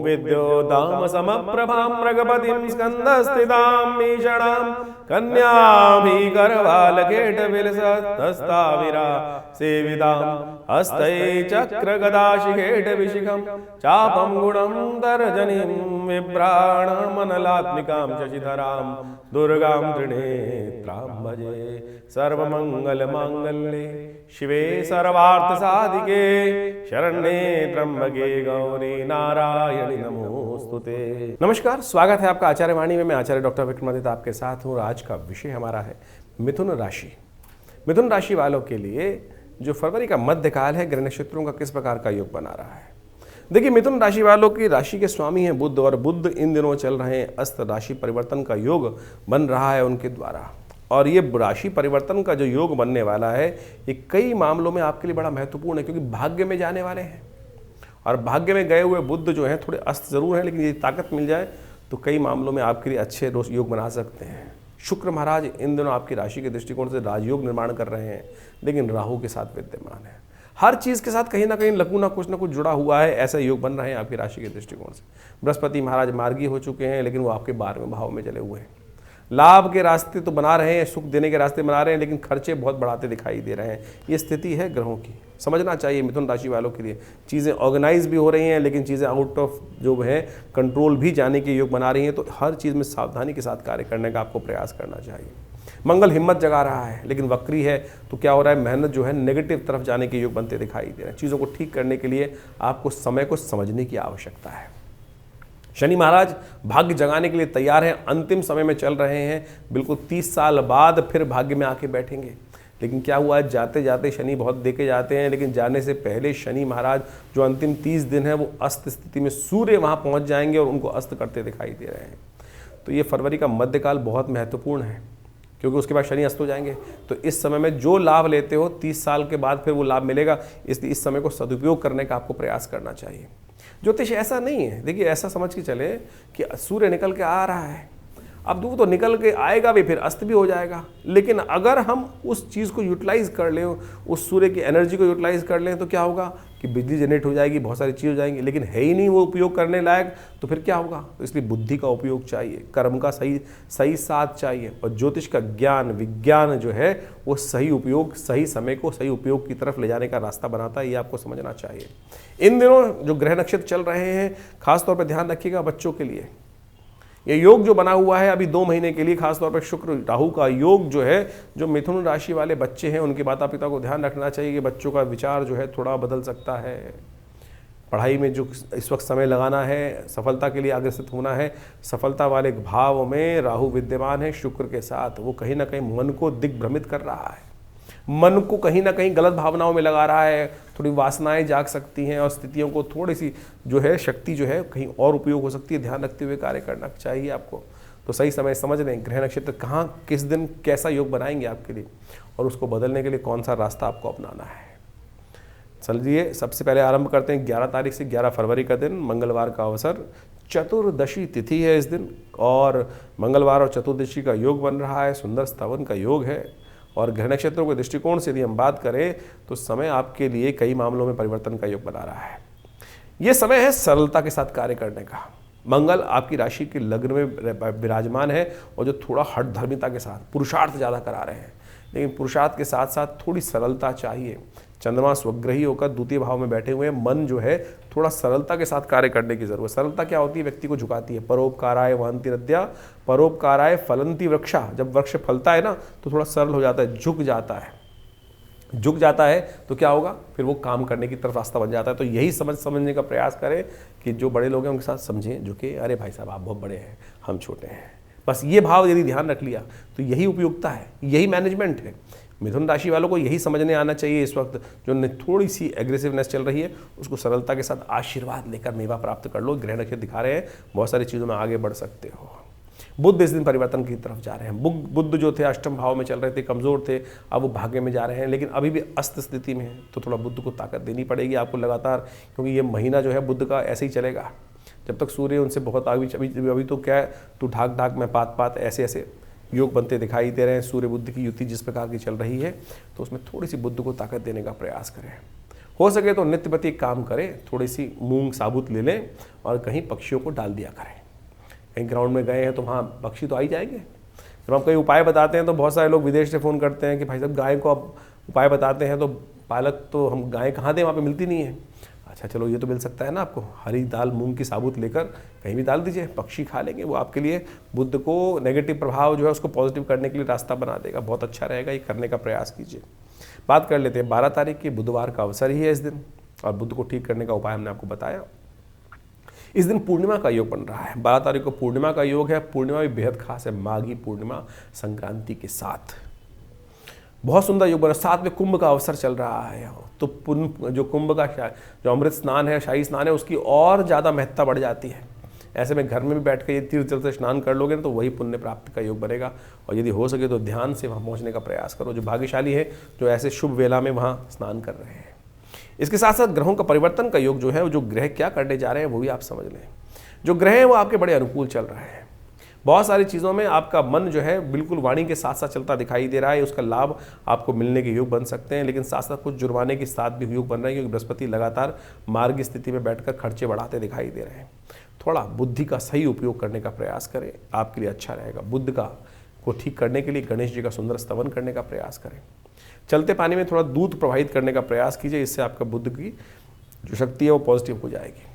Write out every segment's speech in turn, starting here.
विद्योदाम समप्रभां मृगपतिं स्कंदस्थितां भीषणां कन्याभिगर्भालकेटविलसत्तस्ताविरा सेवितां हस्तै चक्रगदाशिखेटविशिखं चापं गुणं तर्जनीं विभ्राणमनलात्मिकां शशिधरां दुर्गां त्रिनेत्रां भजे। सर्वमंगलमांगल्ये शिवे सर्वार्थसाधिके शरण्ये त्र्यंबके गौरी नारायणी नमोस्तुते। नमस्कार, स्वागत है आपका आचार्य वाणी में। मैं आचार्य डॉक्टर विक्रमादित्य आपके साथ हूँ। आज का विषय हमारा है मिथुन राशि। मिथुन राशि वालों के लिए जो फरवरी का मध्यकाल है, ग्रह नक्षत्रों का किस प्रकार का योग बना रहा है। देखिए, मिथुन राशि वालों की राशि के स्वामी हैं बुध, और बुध इन दिनों चल रहे हैं अस्त राशि परिवर्तन का योग बन रहा है उनके द्वारा। और ये राशि परिवर्तन का जो योग बनने वाला है, ये कई मामलों में आपके लिए बड़ा महत्वपूर्ण है, क्योंकि भाग्य में जाने वाले हैं। और भाग्य में गए हुए बुध जो हैं थोड़े अस्त जरूर हैं, लेकिन यदि ताकत मिल जाए तो कई मामलों में आपके लिए अच्छे योग बना सकते हैं। शुक्र महाराज इन दिनों आपकी राशि के दृष्टिकोण से राजयोग निर्माण कर रहे हैं, लेकिन राहु के साथ विद्यमान है। हर चीज़ के साथ कहीं ना कहीं ना कुछ जुड़ा हुआ है, ऐसा योग बन रहे हैं आपकी राशि के दृष्टिकोण से। बृहस्पति महाराज मार्गी हो चुके हैं, लेकिन वो आपके 12वें भाव में चले हुए हैं। लाभ के रास्ते तो बना रहे हैं, सुख देने के रास्ते बना रहे हैं, लेकिन खर्चे बहुत बढ़ाते दिखाई दे रहे हैं। ये स्थिति है ग्रहों की, समझना चाहिए मिथुन राशि वालों के लिए। चीज़ें ऑर्गेनाइज भी हो रही हैं, लेकिन चीज़ें आउट ऑफ जो है कंट्रोल भी जाने के योग बना रही हैं। तो हर चीज़ में सावधानी के साथ कार्य करने का आपको प्रयास करना चाहिए। मंगल हिम्मत जगा रहा है, लेकिन वक्री है, तो क्या हो रहा है, मेहनत जो है नेगेटिव तरफ जाने के योग बनते दिखाई दे रहे हैं। चीज़ों को ठीक करने के लिए आपको समय को समझने की आवश्यकता है। शनि महाराज भाग्य जगाने के लिए तैयार हैं, अंतिम समय में चल रहे हैं। बिल्कुल 30 साल बाद फिर भाग्य में आके बैठेंगे। लेकिन क्या हुआ है, जाते जाते शनि बहुत देके जाते हैं, लेकिन जाने से पहले शनि महाराज जो अंतिम 30 दिन है वो अस्त स्थिति में सूर्य वहाँ पहुँच जाएंगे और उनको अस्त करते दिखाई दे रहे हैं। तो ये फरवरी का मध्यकाल बहुत महत्वपूर्ण है, क्योंकि उसके बाद शनि अस्त हो जाएंगे। तो इस समय में जो लाभ लेते हो 30 साल के बाद फिर वो लाभ मिलेगा, इसलिए इस समय को सदुपयोग करने का आपको प्रयास करना चाहिए। ज्योतिष ऐसा नहीं है, देखिए ऐसा समझ के चले कि सूर्य निकल के आ रहा है, अब वो तो निकल के आएगा भी, फिर अस्त भी हो जाएगा। लेकिन अगर हम उस चीज़ को यूटिलाइज कर लें, उस सूर्य की एनर्जी को यूटिलाइज कर लें, तो क्या होगा कि बिजली जनरेट हो जाएगी, बहुत सारी चीज़ हो जाएंगी। लेकिन है ही नहीं वो उपयोग करने लायक, तो फिर क्या होगा। तो इसलिए बुद्धि का उपयोग चाहिए, कर्म का सही साथ चाहिए, और ज्योतिष का ज्ञान विज्ञान जो है वो सही उपयोग, सही समय को सही उपयोग की तरफ ले जाने का रास्ता बनाता है। ये आपको समझना चाहिए। इन दिनों जो ग्रह नक्षत्र चल रहे हैं, खासतौर पर ध्यान रखिएगा बच्चों के लिए। ये योग जो बना हुआ है अभी 2 महीने के लिए, खासतौर पर शुक्र राहु का योग जो है, जो मिथुन राशि वाले बच्चे हैं उनके माता पिता को ध्यान रखना चाहिए कि बच्चों का विचार जो है थोड़ा बदल सकता है। पढ़ाई में जो इस वक्त समय लगाना है, सफलता के लिए अग्रसर होना है, सफलता वाले भाव में राहु विद्यमान है शुक्र के साथ। वो कहीं ना कहीं मन को दिग्भ्रमित कर रहा है, मन को कहीं ना कहीं गलत भावनाओं में लगा रहा है। थोड़ी वासनाएं जाग सकती हैं और स्थितियों को थोड़ी सी जो है शक्ति जो है कहीं और उपयोग हो सकती है। ध्यान रखते हुए कार्य करना चाहिए आपको। तो सही समय समझ लें ग्रह नक्षत्र कहाँ किस दिन कैसा योग बनाएंगे आपके लिए, और उसको बदलने के लिए कौन सा रास्ता आपको अपनाना है। चलिए सबसे पहले आरंभ करते हैं 11 तारीख से 11 फरवरी का दिन, मंगलवार का अवसर, चतुर्दशी तिथि है इस दिन, और मंगलवार और चतुर्दशी का योग बन रहा है। सुंदर स्तवन का योग है। और ग्रह नक्षत्रों के दृष्टिकोण से यदि हम बात करें तो समय आपके लिए कई मामलों में परिवर्तन का योग बना रहा है। यह समय है सरलता के साथ कार्य करने का। मंगल आपकी राशि के लग्न में विराजमान है, और जो थोड़ा हठधर्मिता के साथ पुरुषार्थ ज़्यादा करा रहे हैं, लेकिन पुरुषार्थ के साथ साथ थोड़ी सरलता चाहिए। चंद्रमा स्वग्रही होकर द्वितीय भाव में बैठे हुए हैं, मन जो है थोड़ा सरलता के साथ कार्य करने की जरूरत। सरलता क्या होती है, व्यक्ति को झुकाती है। परोपकाराय वहन्ति नद्या परोपकाराय फलन्ति वृक्षा। जब वृक्ष फलता है ना तो थोड़ा सरल हो जाता है, झुक जाता है तो क्या होगा, फिर वो काम करने की तरफ रास्ता बन जाता है। तो यही समझने का प्रयास करें कि जो बड़े लोग हैं उनके साथ समझें, जो कि अरे भाई साहब आप बहुत बड़े हैं, हम छोटे हैं। बस ये भाव यदि ध्यान रख लिया तो यही उपयोगिता है, यही मैनेजमेंट है। मिथुन राशि वालों को यही समझने आना चाहिए इस वक्त जो थोड़ी सी एग्रेसिवनेस चल रही है, उसको सरलता के साथ आशीर्वाद लेकर मेवा प्राप्त कर लो। ग्रह नक्षत्र दिखा रहे हैं बहुत सारी चीज़ों में आगे बढ़ सकते हो। बुध इस दिन परिवर्तन की तरफ जा रहे हैं। बुध जो थे अष्टम भाव में चल रहे थे, कमज़ोर थे, अब वो भाग्य में जा रहे हैं, लेकिन अभी भी अस्त स्थिति में है। तो थोड़ा बुध को ताकत देनी पड़ेगी आपको लगातार, क्योंकि ये महीना जो है बुध का ऐसे ही चलेगा जब तक सूर्य उनसे बहुत आगे। अभी तो क्या है, तो ढाक में पात ऐसे योग बनते दिखाई दे रहे हैं। सूर्य बुध की युति जिस प्रकार की चल रही है, तो उसमें थोड़ी सी बुध को ताकत देने का प्रयास करें। हो सके तो नित्यप्रति एक काम करें, थोड़ी सी मूंग साबुत ले लें और कहीं पक्षियों को डाल दिया करें। कहीं ग्राउंड में गए हैं तो वहाँ पक्षी तो आ ही जाएंगे। जब हम कई उपाय बताते हैं तो बहुत सारे लोग विदेश से फ़ोन करते हैं कि भाई साहब गाय को आप उपाय बताते हैं तो पालक तो हम गाय कहाँ दें, वहाँ पे मिलती नहीं है। अच्छा चलो ये तो मिल सकता है ना आपको, हरी दाल मूंग की साबुत लेकर कहीं भी डाल दीजिए, पक्षी खा लेंगे। वो आपके लिए बुध को नेगेटिव प्रभाव जो है उसको पॉजिटिव करने के लिए रास्ता बना देगा, बहुत अच्छा रहेगा, ये करने का प्रयास कीजिए। बात कर लेते हैं 12 तारीख की, बुधवार का अवसर ही है इस दिन, और बुध को ठीक करने का उपाय हमने आपको बताया। इस दिन पूर्णिमा का योग बन रहा है, 12 तारीख को पूर्णिमा का योग है। पूर्णिमा भी बेहद खास है, माघी पूर्णिमा संक्रांति के साथ बहुत सुंदर योग बना। साथ में कुंभ का अवसर चल रहा है, तो जो कुंभ का जो अमृत स्नान है, शाही स्नान है, उसकी और ज़्यादा महत्ता बढ़ जाती है। ऐसे में घर में भी बैठ कर ये तीर्थ जल से स्नान कर लोगे तो वही पुण्य प्राप्ति का योग बनेगा। और यदि हो सके तो ध्यान से वहाँ पहुँचने का प्रयास करो, जो भाग्यशाली है जो ऐसे शुभ वेला में वहाँ स्नान कर रहे हैं। इसके साथ साथ ग्रहों का परिवर्तन का योग जो है, जो ग्रह क्या करने जा रहे हैं वो भी आप समझ लें। जो ग्रह हैं वो आपके बड़े अनुकूल चल रहे हैं, बहुत सारी चीज़ों में आपका मन जो है बिल्कुल वाणी के साथ साथ चलता दिखाई दे रहा है, उसका लाभ आपको मिलने के योग बन सकते हैं। लेकिन साथ साथ कुछ जुर्माने के साथ भी योग बन रहे हैं, क्योंकि बृहस्पति लगातार मार्ग स्थिति में बैठकर खर्चे बढ़ाते दिखाई दे रहे हैं। थोड़ा बुद्धि का सही उपयोग करने का प्रयास करें, आपके लिए अच्छा रहेगा। बुद्ध को ठीक करने के लिए गणेश जी का सुंदर स्तवन करने का प्रयास करें। चलते पानी में थोड़ा दूध प्रवाहित करने का प्रयास कीजिए, इससे आपका बुद्ध की जो शक्ति है वो पॉजिटिव हो जाएगी।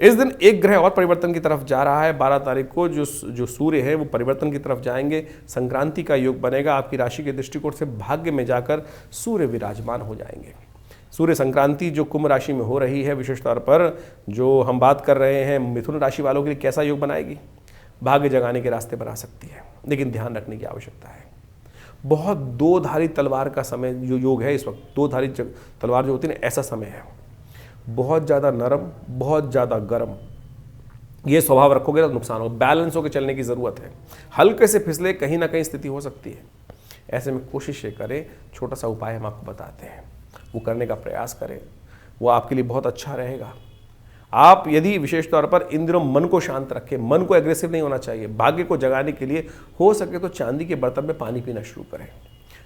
इस दिन एक ग्रह और परिवर्तन की तरफ जा रहा है। 12 तारीख को जो सूर्य है वो परिवर्तन की तरफ जाएंगे, संक्रांति का योग बनेगा। आपकी राशि के दृष्टिकोण से भाग्य में जाकर सूर्य विराजमान हो जाएंगे। सूर्य संक्रांति जो कुंभ राशि में हो रही है, विशेष तौर पर जो हम बात कर रहे हैं मिथुन राशि वालों के लिए कैसा योग बनाएगी, भाग्य जगाने के रास्ते बना सकती है। लेकिन ध्यान रखने की आवश्यकता है, बहुत दो धारी तलवार का समय जो योग है इस वक्त, दो धारी तलवार जो होती है ना, ऐसा समय है। बहुत ज़्यादा नरम, बहुत ज़्यादा गर्म, ये स्वभाव रखोगे तो नुकसान हो। बैलेंस होकर चलने की ज़रूरत है, हल्के से फिसले कहीं ना कहीं स्थिति हो सकती है। ऐसे में कोशिश करें, छोटा सा उपाय हम आपको बताते हैं, वो करने का प्रयास करें, वो आपके लिए बहुत अच्छा रहेगा। आप यदि विशेष तौर पर इन दिनों मन को शांत रखें, मन को एग्रेसिव नहीं होना चाहिए। भाग्य को जगाने के लिए हो सके तो चांदी के बर्तन में पानी पीना शुरू करें।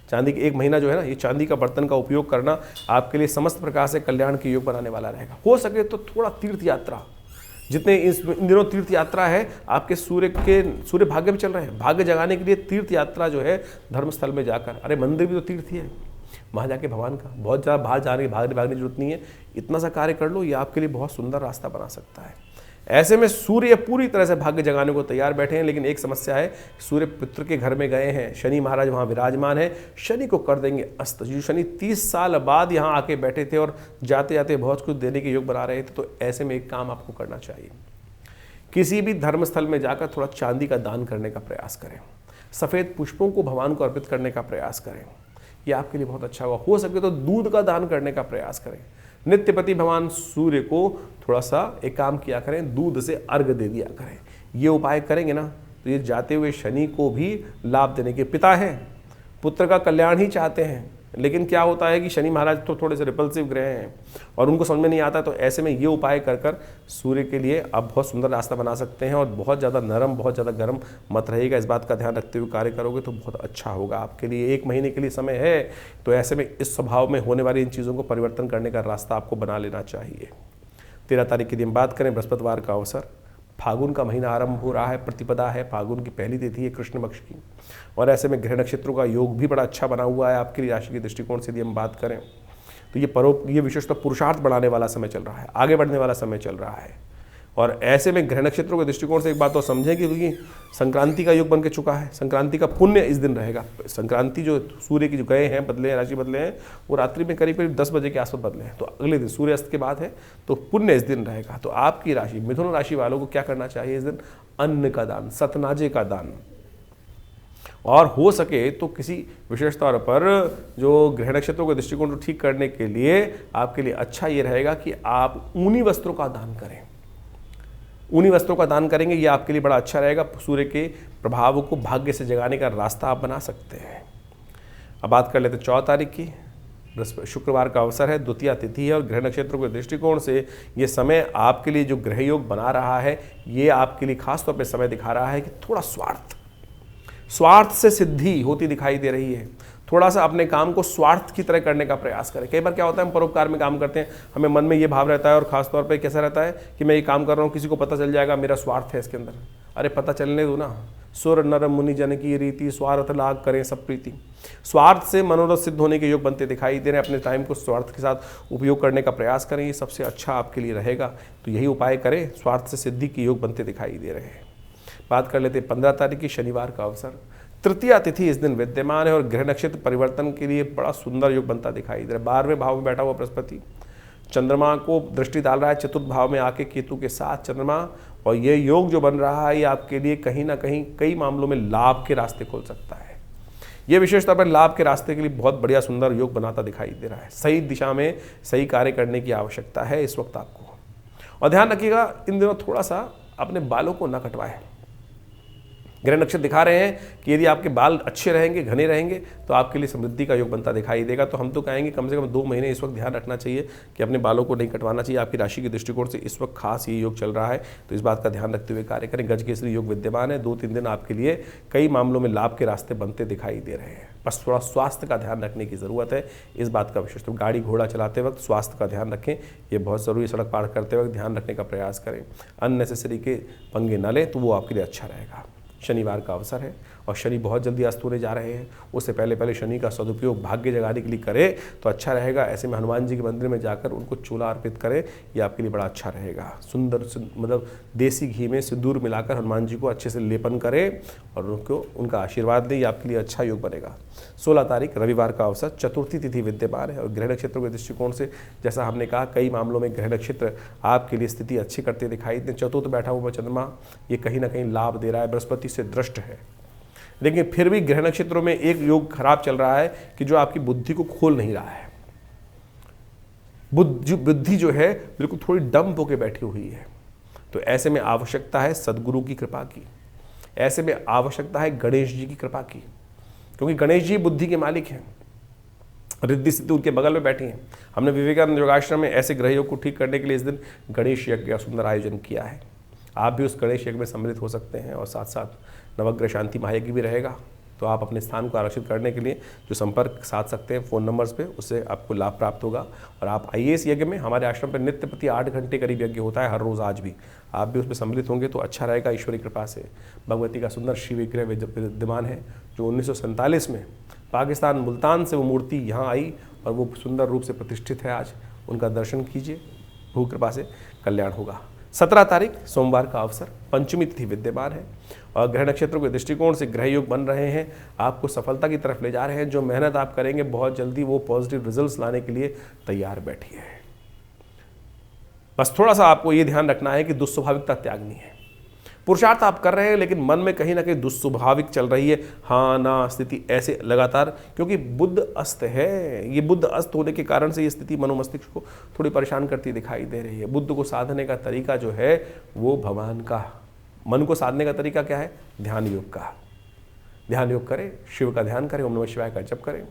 चांदी के 1 महीना जो है ना, ये चांदी का बर्तन का उपयोग करना आपके लिए समस्त प्रकार से कल्याण के योग बनाने वाला रहेगा। हो सके तो थोड़ा तीर्थ यात्रा, जितने इन दिनों तीर्थ यात्रा है, आपके सूर्य भाग्य में चल रहे हैं, भाग्य जगाने के लिए तीर्थ यात्रा जो है धर्मस्थल में जाकर, अरे मंदिर भी तो तीर्थ ही है, वहाँ जाके भगवान का बहुत ज़्यादा भागने की जरूरत नहीं है, इतना सा कार्य कर लो, ये आपके लिए बहुत सुंदर रास्ता बना सकता है। ऐसे में सूर्य पूरी तरह से भाग्य जगाने को तैयार बैठे हैं। लेकिन एक समस्या है, सूर्य पुत्र के घर में गए हैं, शनि महाराज वहाँ विराजमान है, शनि को कर देंगे अस्त। जो शनि 30 साल बाद यहाँ आके बैठे थे और जाते जाते बहुत कुछ देने के योग बना रहे थे, तो ऐसे में एक काम आपको करना चाहिए, किसी भी धर्मस्थल में जाकर थोड़ा चांदी का दान करने का प्रयास करें, सफ़ेद पुष्पों को भगवान को अर्पित करने का प्रयास करें, ये आपके लिए बहुत अच्छा होगा। हो सके तो दूध का दान करने का प्रयास करें। नित्यपति भगवान सूर्य को थोड़ा सा एक काम किया करें, दूध से अर्घ दे दिया करें। ये उपाय करेंगे ना तो ये जाते हुए शनि को भी लाभ देने के पिता हैं, पुत्र का कल्याण ही चाहते हैं। लेकिन क्या होता है कि शनि महाराज तो थोड़े से रिपल्सिव ग्रह हैं और उनको समझ में नहीं आता, तो ऐसे में ये उपाय कर कर सूर्य के लिए आप बहुत सुंदर रास्ता बना सकते हैं। और बहुत ज़्यादा नरम, बहुत ज़्यादा गर्म मत रहेगा, इस बात का ध्यान रखते हुए कार्य करोगे तो बहुत अच्छा होगा आपके लिए। 1 महीने के लिए समय है, तो ऐसे में इस स्वभाव में होने वाली इन चीज़ों को परिवर्तन करने का रास्ता आपको बना लेना चाहिए। 13 तारीख के दिन बात करें, बृहस्पतिवार का अवसर, फागुन का महीना आरंभ हो रहा है, प्रतिपदा है, फागुन की पहली तिथि है कृष्ण पक्ष की, और ऐसे में ग्रह नक्षत्रों का योग भी बड़ा अच्छा बना हुआ है आपकी राशि के दृष्टिकोण से। यदि हम बात करें तो ये विशेषतः पुरुषार्थ बढ़ाने वाला समय चल रहा है, आगे बढ़ने वाला समय चल रहा है। और ऐसे में ग्रह नक्षत्रों के दृष्टिकोण से एक बात तो समझें कि क्योंकि संक्रांति का योग बन के चुका है, संक्रांति का पुण्य इस दिन रहेगा। संक्रांति जो सूर्य की जो गए हैं, बदले हैं, राशि बदले हैं, वो रात्रि में करीब करीब 10 बजे के आसपास बदले हैं, तो अगले दिन सूर्यास्त के बाद है, तो पुण्य इस दिन रहेगा। तो आपकी राशि मिथुन राशि वालों को क्या करना चाहिए इस दिन, अन्न का दान, सतनाजे का दान, और हो सके तो किसी विशेष तौर पर जो ग्रह नक्षत्रों के दृष्टिकोण को ठीक करने के लिए आपके लिए अच्छा ये रहेगा कि आप ऊनी वस्त्रों का दान करें। ऊनी वस्त्रों का दान करेंगे, ये आपके लिए बड़ा अच्छा रहेगा। सूर्य के प्रभाव को भाग्य से जगाने का रास्ता आप बना सकते हैं। अब बात कर लेते हैं 14 तारीख की, शुक्रवार का अवसर है, द्वितीया तिथि है, और ग्रह नक्षत्रों के दृष्टिकोण से ये समय आपके लिए जो ग्रह योग बना रहा है, ये आपके लिए खासतौर पर समय दिखा रहा है कि थोड़ा स्वार्थ से सिद्धि होती दिखाई दे रही है। थोड़ा सा अपने काम को स्वार्थ की तरह करने का प्रयास करें। कई बार क्या होता है, हम परोपकार में काम करते हैं, हमें मन में ये भाव रहता है और खासतौर पे कैसा रहता है कि मैं ये काम कर रहा हूँ, किसी को पता चल जाएगा मेरा स्वार्थ है इसके अंदर। अरे पता चलने दो ना। सुर नर मुनि जन की रीति, स्वार्थ लाग करें सब प्रीति। स्वार्थ से मनोरथ सिद्ध होने के योग बनते दिखाई दे रहे हैं। अपने टाइम को स्वार्थ के साथ उपयोग करने का प्रयास करें, ये सबसे अच्छा आपके लिए रहेगा। तो यही उपाय करें, स्वार्थ से सिद्धि के योग बनते दिखाई दे रहे हैं। बात कर लेते हैं 15 तारीख की शनिवार का अवसर। तृतीया तिथि इस दिन विद्यमान है और ग्रह नक्षत्र परिवर्तन के लिए बड़ा सुंदर योग बनता दिखाई दे रहा है। 12वें भाव में बैठा हुआ बृहस्पति चंद्रमा को दृष्टि डाल रहा है चतुर्थ भाव में आके केतु के साथ चंद्रमा, और ये योग जो बन रहा है ये आपके लिए कहीं ना कहीं कई मामलों में लाभ के रास्ते खोल सकता है। ये विशेष तौर पर लाभ के रास्ते के लिए बहुत बढ़िया सुंदर योग बनाता दिखाई दे रहा है। सही दिशा में सही कार्य करने की आवश्यकता है इस वक्त आपको। और ध्यान रखिएगा इन दिनों थोड़ा सा अपने बालों को न कटवाएं। ग्रह नक्षत्र दिखा रहे हैं कि यदि आपके बाल अच्छे रहेंगे, घने रहेंगे, तो आपके लिए समृद्धि का योग बनता दिखाई देगा। तो हम तो कहेंगे कम से कम 2 महीने इस वक्त ध्यान रखना चाहिए कि अपने बालों को नहीं कटवाना चाहिए। आपकी राशि के दृष्टिकोण से इस वक्त खास ये योग चल रहा है, तो इस बात का ध्यान रखते हुए कार्य करें। गजकेसरी योग विद्यमान है। 2-3 दिन आपके लिए कई मामलों में लाभ के रास्ते बनते दिखाई दे रहे हैं। बस थोड़ा स्वास्थ्य का ध्यान रखने की ज़रूरत है, इस बात का विशेष। तो गाड़ी घोड़ा चलाते वक्त स्वास्थ्य का ध्यान रखें, ये बहुत ज़रूरी। सड़क पार करते वक्त ध्यान रखने का प्रयास करें। अननेसेसरी के पंगे न लें, तो वो आपके लिए अच्छा रहेगा। शनिवार का अवसर है और शनि बहुत जल्दी अस्त होने जा रहे हैं। उससे पहले शनि का सदुपयोग भाग्य जगाने के लिए करें तो अच्छा रहेगा। ऐसे में हनुमान जी के मंदिर में जाकर उनको चूल्हा अर्पित करें, ये आपके लिए बड़ा अच्छा रहेगा। सुंदर मतलब देसी घी में सिंदूर मिलाकर हनुमान जी को अच्छे से लेपन करें और उनको उनका आशीर्वाद दें, ये आपके लिए अच्छा योग बनेगा। 16 तारीख रविवार का अवसर, चतुर्थी तिथि विद्यमान है और ग्रह नक्षत्रों के दृष्टिकोण से जैसा हमने कहा कई मामलों में ग्रह नक्षत्र आपके लिए स्थिति अच्छी करते दिखाई दें। चतुर्थ बैठा हुआ चंद्रमा ये कहीं ना कहीं लाभ दे रहा है, बृहस्पति से दृष्ट है। लेकिन फिर भी ग्रह नक्षत्रों में एक योग खराब चल रहा है कि जो आपकी बुद्धि को खोल नहीं रहा है। बुद्धि जो है बिल्कुल थोड़ी डंप होकर बैठी हुई है। तो ऐसे में आवश्यकता है सदगुरु की कृपा की, ऐसे में आवश्यकता है गणेश जी की कृपा की, क्योंकि गणेश जी बुद्धि के मालिक हैं। रिद्धि सिद्धि उनके बगल में बैठी हैं। हमने विवेकानंद योगाश्रम में ऐसे ग्रह योग को ठीक करने के लिए इस दिन गणेश यज्ञ का सुंदर आयोजन किया है। आप भी उस गणेश यज्ञ में सम्मिलित हो सकते हैं और साथ साथ नवग्रह शांति महायज्ञ भी रहेगा। तो आप अपने स्थान को आरक्षित करने के लिए जो संपर्क साध सकते हैं फ़ोन नंबर्स पे, उससे आपको लाभ प्राप्त होगा। और आप आइए इस यज्ञ में, हमारे आश्रम पर नित्य प्रति 8 घंटे करीब यज्ञ होता है हर रोज़। आज भी आप भी उसमें सम्मिलित होंगे तो अच्छा रहेगा। ईश्वरी कृपा से भगवती का सुंदर शिव विग्रह विद्यमान है जो 1947 में पाकिस्तान मुल्तान से वो मूर्ति यहाँ आई और वो सुंदर रूप से प्रतिष्ठित है। आज उनका दर्शन कीजिए, भू कृपा से कल्याण होगा। 17 तारीख सोमवार का अवसर, पंचमी तिथि विद्यमान है और ग्रह नक्षत्रों के दृष्टिकोण से ग्रह योग बन रहे हैं, आपको सफलता की तरफ ले जा रहे हैं। जो मेहनत आप करेंगे बहुत जल्दी वो पॉजिटिव रिजल्ट्स लाने के लिए तैयार बैठिए। बस थोड़ा सा आपको ये ध्यान रखना है कि दुस्वाभाविकता त्यागनी है। पुरुषार्थ आप कर रहे हैं लेकिन मन में कहीं ना कहीं दुस्वाभाविक चल रही है, हाँ ना स्थिति ऐसे लगातार, क्योंकि बुध अस्त है। ये बुध अस्त होने के कारण से ये स्थिति मनोमस्तिष्क को थोड़ी परेशान करती दिखाई दे रही है। बुद्ध को साधने का तरीका जो है वो भगवान का, मन को साधने का तरीका क्या है? ध्यान योग का। ध्यान योग करें, शिव का ध्यान करें, ओम नमः शिवाय का जप करें।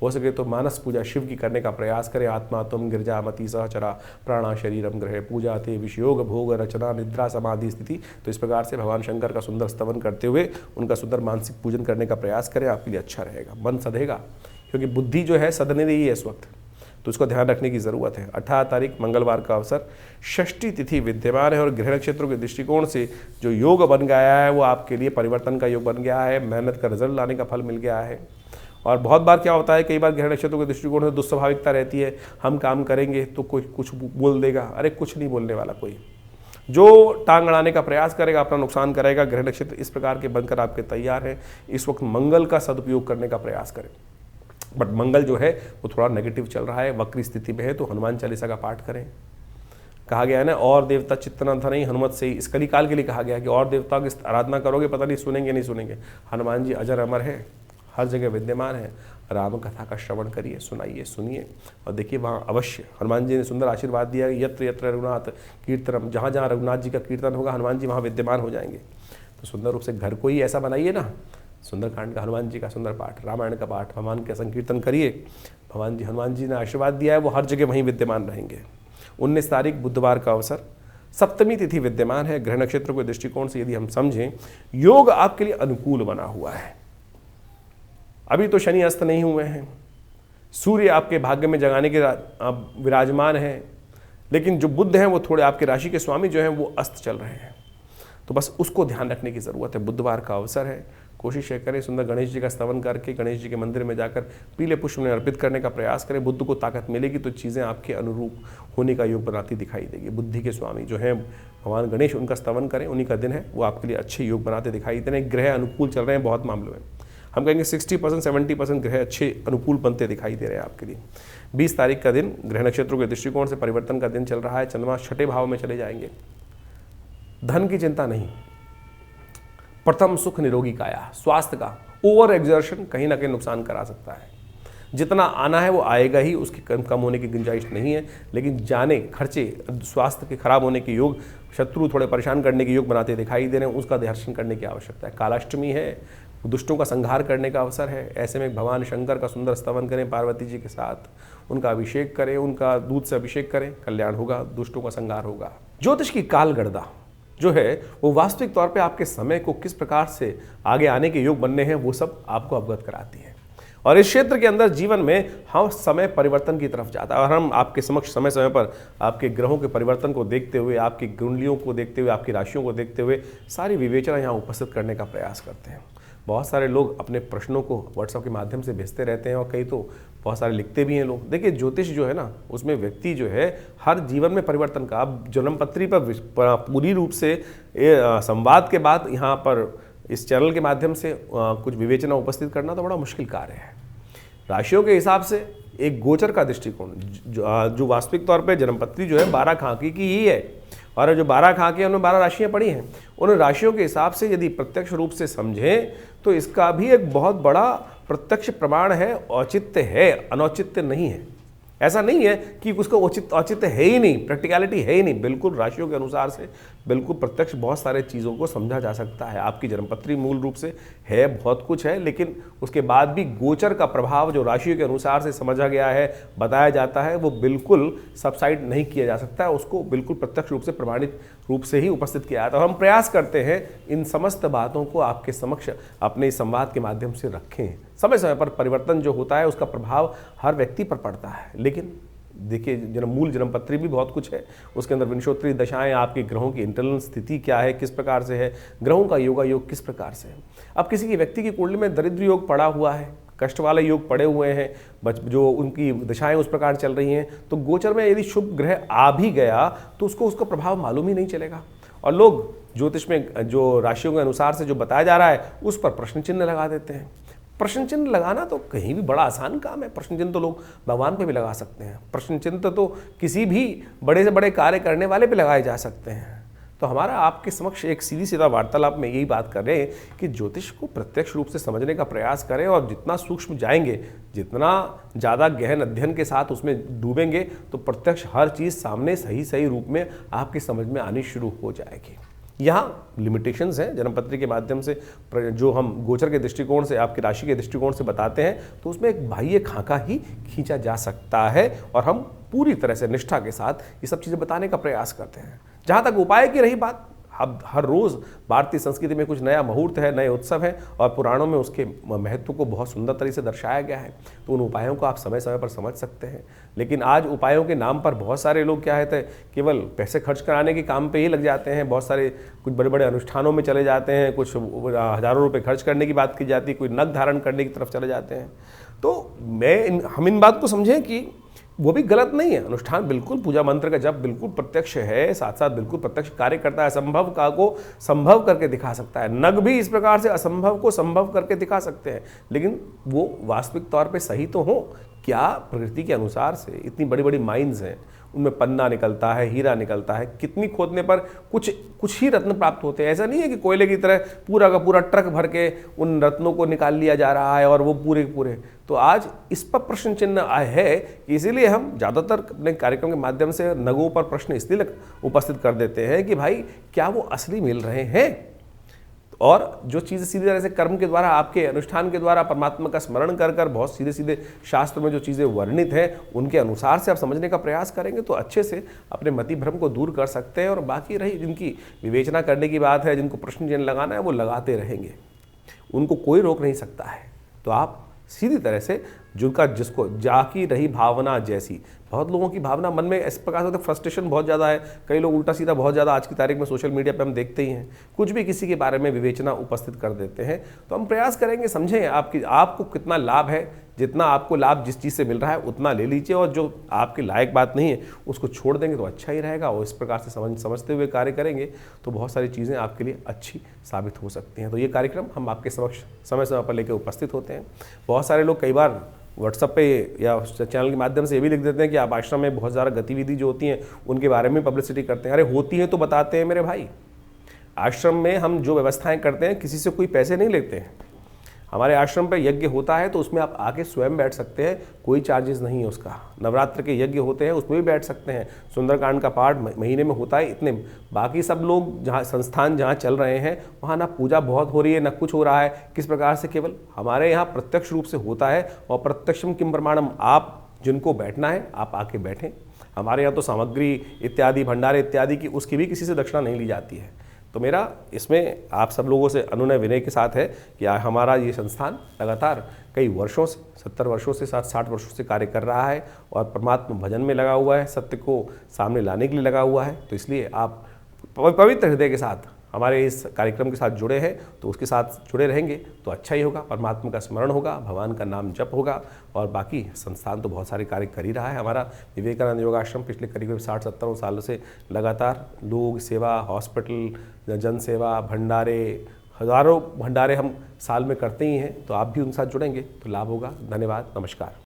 हो सके तो मानस पूजा शिव की करने का प्रयास करें। आत्मा तुम गिरजामती सहचरा प्राणा शरीरम ग्रहे पूजा ते विषयोग भोग रचना निद्रा समाधि स्थिति। तो इस प्रकार से भगवान शंकर का सुंदर स्तवन करते हुए उनका सुंदर मानसिक पूजन करने का प्रयास करें, आपके लिए अच्छा रहेगा। मन सधेगा क्योंकि बुद्धि जो है सधने रही है इस वक्त, तो उसको ध्यान रखने की ज़रूरत है। 18 तारीख मंगलवार का अवसर, षष्ठी तिथि विद्यमान है और गृह नक्षत्रों के दृष्टिकोण से जो योग बन गया है वो आपके लिए परिवर्तन का योग बन गया है। मेहनत का रिजल्ट लाने का फल मिल गया है। और बहुत बार क्या होता है, कई बार गृह नक्षत्रों के दृष्टिकोण से दुस्वाभाविकता रहती है, हम काम करेंगे तो कोई कुछ बोल देगा। अरे कुछ नहीं बोलने वाला कोई, जो टांग अड़ाने का प्रयास करेगा अपना नुकसान करेगा। गृह नक्षत्र इस प्रकार के बनकर आपके तैयार हैं। इस वक्त मंगल का सदुपयोग करने का प्रयास करें। बट मंगल जो है वो थोड़ा नेगेटिव चल रहा है, वक्री स्थिति में है, तो हनुमान चालीसा का पाठ करें। कहा गया है ना, और देवता चित्तन था नहीं हनुमत से ही, इस कलिकाल के लिए कहा गया है कि और देवता की आराधना करोगे पता नहीं सुनेंगे नहीं सुनेंगे। हनुमान जी अजर अमर है, हर जगह विद्यमान है। राम कथा का श्रवण करिए, सुनाइए, सुनिए और देखिए वहाँ अवश्य हनुमान जी ने सुंदर आशीर्वाद दिया। यत्र यत्र रघुनाथ कीर्तनम, जहाँ जहाँ रघुनाथ जी का कीर्तन होगा हनुमान जी वहाँ विद्यमान हो जाएंगे। तो सुंदर रूप से घर को ही ऐसा बनाइए ना, सुंदरकांड का हनुमान जी का सुंदर पाठ, रामायण का पाठ, भगवान का संकीर्तन करिए। हनुमान जी ने आशीर्वाद दिया है, वो हर जगह वहीं विद्यमान रहेंगे। 19 तारीख बुधवार का अवसर, सप्तमी तिथि विद्यमान है। ग्रह नक्षत्रों के दृष्टिकोण से यदि हम समझें, योग आपके लिए अनुकूल बना हुआ है। अभी तो शनि अस्त नहीं हुए हैं, सूर्य आपके भाग्य में जगाने के विराजमान हैं, लेकिन जो बुध हैं वो थोड़े आपके राशि के स्वामी जो हैं वो अस्त चल रहे हैं। तो बस उसको ध्यान रखने की ज़रूरत है। बुधवार का अवसर है, कोशिश करें सुंदर गणेश जी का स्तवन करके गणेश जी के मंदिर में जाकर पीले पुष्प उन्हें अर्पित करने का प्रयास करें। बुद्ध को ताकत मिलेगी तो चीज़ें आपके अनुरूप होने का योग बनाती दिखाई देगी। बुद्धि के स्वामी जो हैं भगवान गणेश, उनका स्तवन करें, उन्हीं का दिन है, वो आपके लिए अच्छे योग बनाते दिखाई दे रहे हैं। ग्रह अनुकूल चल रहे हैं बहुत मामलों में, हम कहेंगे 60% 70% ग्रह अच्छे अनुकूल बनते दिखाई दे रहे हैं आपके लिए। 20 तारीख का दिन ग्रह नक्षत्रों के दृष्टिकोण से परिवर्तन का दिन चल रहा है। चंद्रमा छठे भाव में चले जाएंगे। धन की चिंता नहीं, प्रथम सुख निरोगी काया। स्वास्थ्य का ओवर एग्जर्शन कहीं ना कहीं नुकसान करा सकता है। जितना आना है वो आएगा ही, उसकी कम होने की गुंजाइश नहीं है, लेकिन जाने खर्चे, स्वास्थ्य के खराब होने के योग, शत्रु थोड़े परेशान करने के योग बनाते दिखाई दे रहे हैं, उसका दर्शन करने की आवश्यकता है। कालाष्टमी है, दुष्टों का संहार करने का अवसर है। ऐसे में भगवान शंकर का सुंदर स्तवन करें, पार्वती जी के साथ उनका अभिषेक करें, उनका दूध से अभिषेक करें, कल्याण होगा, दुष्टों का संहार होगा। ज्योतिष की कालगणना जो है वो वास्तविक तौर पे आपके समय को किस प्रकार से आगे आने के योग बनने हैं वो सब आपको अवगत कराती है। और इस क्षेत्र के अंदर जीवन में हम समय परिवर्तन की तरफ जाता है और हम आपके समक्ष समय समय पर आपके ग्रहों के परिवर्तन को देखते हुए, आपकी कुंडलियों को देखते हुए, आपकी राशियों को देखते हुए सारी विवेचना यहाँ उपस्थित करने का प्रयास करते हैं। बहुत सारे लोग अपने प्रश्नों को व्हाट्सएप के माध्यम से भेजते रहते हैं और कई तो बहुत सारे लिखते भी हैं लोग। देखिए ज्योतिष जो है ना, उसमें व्यक्ति जो है हर जीवन में परिवर्तन का, अब जन्मपत्री पर पूरी रूप से संवाद के बाद यहाँ पर इस चैनल के माध्यम से कुछ विवेचना उपस्थित करना तो बड़ा मुश्किल कार्य है। राशियों के हिसाब से एक गोचर का दृष्टिकोण जो वास्तविक तौर पे जन्मपत्री जो है 12 खाकी की ही है, और जो 12 खाके हैं उनमें 12 राशियां पड़ी हैं। उन राशियों के हिसाब से यदि प्रत्यक्ष रूप से समझें तो इसका भी एक बहुत बड़ा प्रत्यक्ष प्रमाण है, औचित्य है, अनौचित्य नहीं है। ऐसा नहीं है कि उसका औचित्य है ही नहीं, प्रैक्टिकलिटी है ही नहीं। बिल्कुल राशियों के अनुसार से बिल्कुल प्रत्यक्ष बहुत सारे चीज़ों को समझा जा सकता है। आपकी जन्मपत्री मूल रूप से है, बहुत कुछ है, लेकिन उसके बाद भी गोचर का प्रभाव जो राशियों के अनुसार से समझा गया है, बताया जाता है, वो बिल्कुल सबसाइड नहीं किया जा सकता है। उसको बिल्कुल प्रत्यक्ष रूप से प्रमाणित रूप से ही उपस्थित किया जाता है। हम प्रयास करते हैं इन समस्त बातों को आपके समक्ष अपने इस संवाद के माध्यम से रखें। समय समय पर परिवर्तन जो होता है उसका प्रभाव हर व्यक्ति पर पड़ता है, लेकिन देखिए मूल जन्मपत्री भी बहुत कुछ है, उसके अंदर विंशोत्तरी दशाएं, आपके ग्रहों की इंटरनल स्थिति क्या है, किस प्रकार से है, ग्रहों का योगा योग किस प्रकार से है। अब किसी की व्यक्ति की कुंडली में दरिद्र योग पड़ा हुआ है, कष्ट वाले योग पड़े हुए हैं, जो उनकी दशाएं उस प्रकार चल रही हैं, तो गोचर में यदि शुभ ग्रह आ भी गया तो उसको उसका प्रभाव मालूम ही नहीं चलेगा। और लोग ज्योतिष में जो राशियों के अनुसार से जो बताया जा रहा है उस पर प्रश्न चिन्ह लगा देते हैं। प्रश्न चिन्ह लगाना तो कहीं भी बड़ा आसान काम है। प्रश्न चिन्ह तो लोग भगवान पे भी लगा सकते हैं। प्रश्न चिन्ह तो किसी भी बड़े से बड़े कार्य करने वाले पे लगाए जा सकते हैं। तो हमारा आपके समक्ष एक सीधी सीधा वार्तालाप में यही बात कर रहे हैं कि ज्योतिष को प्रत्यक्ष रूप से समझने का प्रयास करें, और जितना सूक्ष्म जाएंगे, जितना ज़्यादा गहन अध्ययन के साथ उसमें डूबेंगे, तो प्रत्यक्ष हर चीज़ सामने सही सही रूप में आपकी समझ में आनी शुरू हो जाएगी। यहाँ लिमिटेशंस हैं जन्मपत्री के माध्यम से जो हम गोचर के दृष्टिकोण से, आपकी राशि के दृष्टिकोण से बताते हैं, तो उसमें एक बाह्य खाका ही खींचा जा सकता है, और हम पूरी तरह से निष्ठा के साथ ये सब चीज़ें बताने का प्रयास करते हैं। जहाँ तक उपाय की रही बात, अब हर रोज़ भारतीय संस्कृति में कुछ नया मुहूर्त है, नए उत्सव हैं, और पुराणों में उसके महत्व को बहुत सुंदर तरीके से दर्शाया गया है। तो उन उपायों को आप समय समय पर समझ सकते हैं। लेकिन आज उपायों के नाम पर बहुत सारे लोग क्या है, केवल पैसे खर्च कराने के काम पे ही लग जाते हैं। बहुत सारे कुछ बड़े बड़े अनुष्ठानों में चले जाते हैं, कुछ हज़ारों रुपये खर्च करने की बात की जाती है, कोई नग धारण करने की तरफ चले जाते हैं। तो हम इन बात को समझें कि वो भी गलत नहीं है। अनुष्ठान बिल्कुल, पूजा मंत्र का जप बिल्कुल प्रत्यक्ष है, साथ साथ बिल्कुल प्रत्यक्ष कार्य करता है, असंभव का को संभव करके दिखा सकता है। नग भी इस प्रकार से असंभव को संभव करके दिखा सकते हैं, लेकिन वो वास्तविक तौर पे सही तो हो क्या? प्रकृति के अनुसार से इतनी बड़ी बड़ी माइंस हैं, उनमें पन्ना निकलता है, हीरा निकलता है, कितनी खोदने पर कुछ ही रत्न प्राप्त होते हैं। ऐसा नहीं है कि कोयले की तरह पूरा का पूरा ट्रक भर के उन रत्नों को निकाल लिया जा रहा है और वो पूरे पूरे। तो आज इस पर प्रश्न चिन्ह है, इसीलिए हम ज़्यादातर अपने कार्यक्रम के माध्यम से नगों पर प्रश्न इसलिए उपस्थित कर देते हैं कि भाई क्या वो असली मिल रहे हैं, और जो चीज़ें सीधे तरह से कर्म के द्वारा, आपके अनुष्ठान के द्वारा परमात्मा का स्मरण कर कर बहुत सीधे सीधे शास्त्र में जो चीज़ें वर्णित हैं उनके अनुसार से आप समझने का प्रयास करेंगे तो अच्छे से अपने मति भ्रम को दूर कर सकते हैं। और बाकी रही जिनकी विवेचना करने की बात है, जिनको प्रश्न चिन्ह लगाना है, वो लगाते रहेंगे, उनको कोई रोक नहीं सकता है। तो आप सीधी तरह से जिसको जाकी रही भावना जैसी। बहुत लोगों की भावना मन में इस प्रकार से फ्रस्ट्रेशन बहुत ज़्यादा है, कई लोग उल्टा सीधा बहुत ज़्यादा आज की तारीख में सोशल मीडिया पे हम देखते ही हैं, कुछ भी किसी के बारे में विवेचना उपस्थित कर देते हैं। तो हम प्रयास करेंगे समझें आपको कितना लाभ है, जितना आपको लाभ जिस चीज़ से मिल रहा है उतना ले लीजिए, और जो आपके लायक बात नहीं है उसको छोड़ देंगे तो अच्छा ही रहेगा। और इस प्रकार से समझते हुए कार्य करेंगे तो बहुत सारी चीज़ें आपके लिए अच्छी साबित हो सकती हैं। तो ये कार्यक्रम हम आपके समक्ष समय समय पर लेकर उपस्थित होते हैं। बहुत सारे लोग कई बार व्हाट्सएप पे या चैनल के माध्यम से ये भी लिख देते हैं कि आप आश्रम में बहुत ज़्यादा गतिविधि जो होती हैं उनके बारे में पब्लिसिटी करते हैं। अरे होती हैं तो बताते हैं मेरे भाई। आश्रम में हम जो व्यवस्थाएं करते हैं किसी से कोई पैसे नहीं लेते हैं। हमारे आश्रम पे यज्ञ होता है तो उसमें आप आके स्वयं बैठ सकते हैं, कोई चार्जेस नहीं है उसका। नवरात्र के यज्ञ होते हैं उसमें भी बैठ सकते हैं। सुंदरकांड का पाठ महीने में होता है इतने। बाकी सब लोग जहाँ संस्थान जहाँ चल रहे हैं वहाँ ना पूजा बहुत हो रही है ना कुछ हो रहा है। किस प्रकार से? केवल हमारे यहाँ प्रत्यक्ष रूप से होता है, और प्रत्यक्षम किम प्रमाणम, आप जिनको बैठना है आप आके बैठें। हमारे यहाँ तो सामग्री इत्यादि भंडारे इत्यादि की उसकी भी किसी से दक्षिणा नहीं ली जाती है। तो मेरा इसमें आप सब लोगों से अनुनय विनय के साथ है कि हमारा ये संस्थान लगातार कई वर्षों से 70 वर्षों से 60 वर्षों से कार्य कर रहा है और परमात्मा भजन में लगा हुआ है, सत्य को सामने लाने के लिए लगा हुआ है। तो इसलिए आप पवित्र हृदय के साथ हमारे इस कार्यक्रम के साथ जुड़े हैं तो उसके साथ जुड़े रहेंगे तो अच्छा ही होगा। परमात्मा का स्मरण होगा, भगवान का नाम जप होगा, और बाकी संस्थान तो बहुत सारे कार्य कर ही रहा है। हमारा विवेकानंद योगाश्रम पिछले करीब 60-70 सालों से लगातार लोग सेवा, हॉस्पिटल, जन सेवा, भंडारे, हज़ारों भंडारे हम साल में करते ही हैं। तो आप भी उनके साथ जुड़ेंगे तो लाभ होगा। धन्यवाद, नमस्कार।